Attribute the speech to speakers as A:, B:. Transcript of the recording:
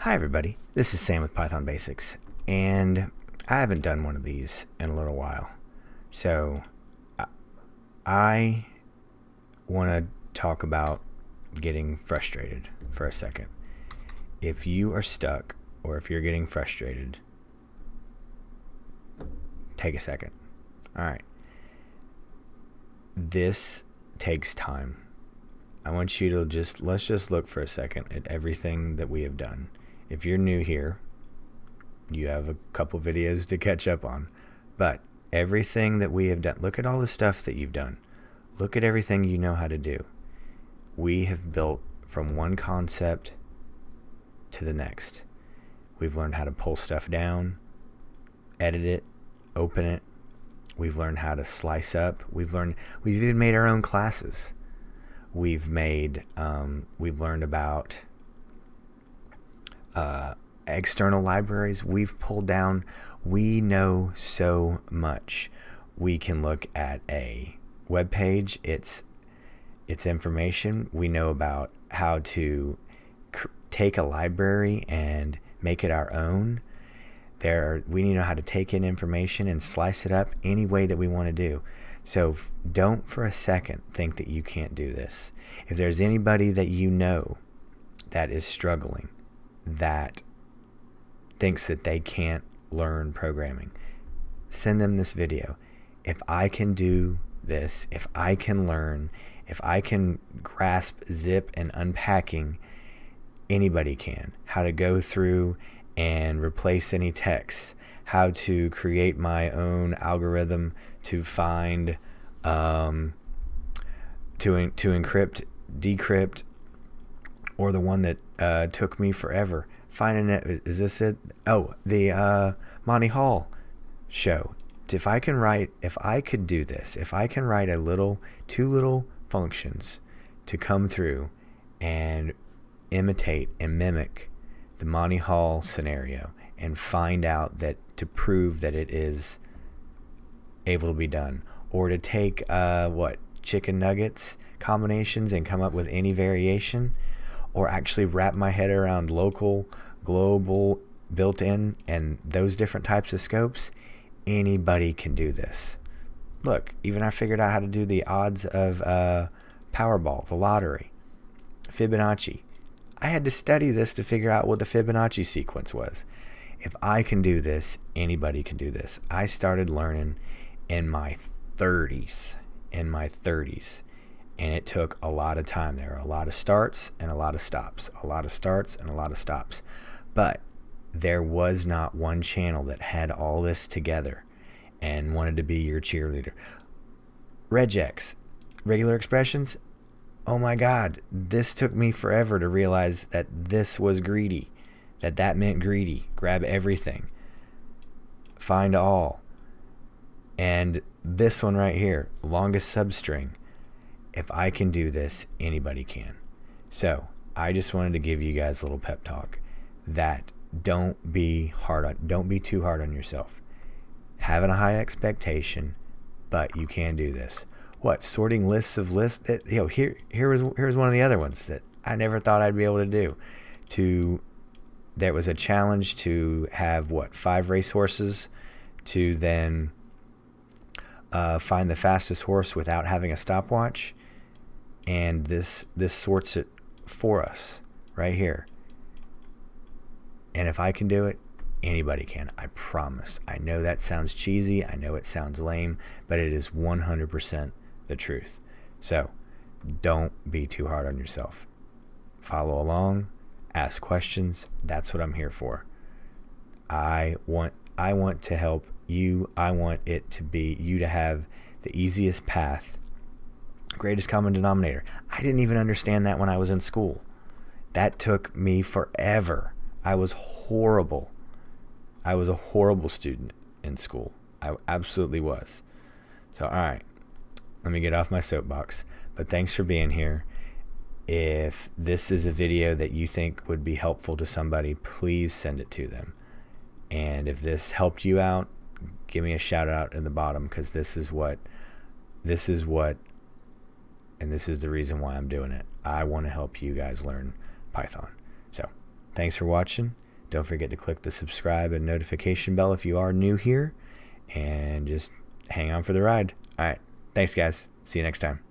A: Hi everybody, this is Sam with Python Basics, and I haven't done one of these in a little while. So I want to talk about getting frustrated for a second. If you are stuck or if you're getting frustrated, take a second. Alright. This takes time. I want you to let's just look for a second at everything that we have done. If you're new here, you have a couple videos to catch up on, but everything that we have done, look at all the stuff that you've done. Look at everything you know how to do. We have built from one concept to the next. We've learned how to pull stuff down, edit it, open it. We've learned how to slice up. We've even made our own classes. We've learned about external libraries we've pulled down. We know so much. We can look at a web page, its information. We know about how to take a library and make it our own. We know how to take in information and slice it up any way that we want to do. So don't for a second think that you can't do this. If there's anybody that you know that is struggling, that thinks that they can't learn programming, send them this video. If I can do this, if I can learn, if I can grasp zip and unpacking, anybody can. How to go through and replace any text, how to create my own algorithm to find, to encrypt, decrypt, or the one that took me forever. Finding it, is this it? Oh, the Monty Hall show. If I could do this, if I can write two little functions to come through and imitate and mimic the Monty Hall scenario and find out to prove that it is able to be done, or to take chicken nuggets combinations and come up with any variation, or actually wrap my head around local, global, built-in, and those different types of scopes, anybody can do this. Look, even I figured out how to do the odds of Powerball, the lottery, Fibonacci. I had to study this to figure out what the Fibonacci sequence was. If I can do this, anybody can do this. I started learning in my 30s. And it took a lot of time. There were a lot of starts and a lot of stops. But there was not one channel that had all this together and wanted to be your cheerleader. Regex, regular expressions. Oh my God, this took me forever to realize that this was greedy. That meant greedy. Grab everything. Find all. And this one right here, longest substring. If I can do this, anybody can. So I just wanted to give you guys a little pep talk that don't be too hard on yourself. Having a high expectation, but you can do this. Sorting lists of lists? Here's one of the other ones that I never thought I'd be able to do. There was a challenge to have 5 racehorses to then find the fastest horse without having a stopwatch, and this sorts it for us right here. And if I can do it, anybody can. I promise. I know that sounds cheesy. I know it sounds lame, but it is 100% the truth. So don't be too hard on yourself. Follow along, ask questions. That's what I'm here for. I want to help you. I want it to be you to have the easiest path, greatest common denominator. I didn't even understand that when I was in school. That took me forever. I was horrible. I was a horrible student in school. I absolutely was. So, all right, let me get off my soapbox. But thanks for being here. If this is a video that you think would be helpful to somebody, please send it to them. And if this helped you out, give me a shout out in the bottom, because this is the reason why I'm doing it. I want to help you guys learn Python. So thanks for watching. Don't forget to click the subscribe and notification bell if you are new here, and just hang on for the ride. All right, thanks guys. See you next time.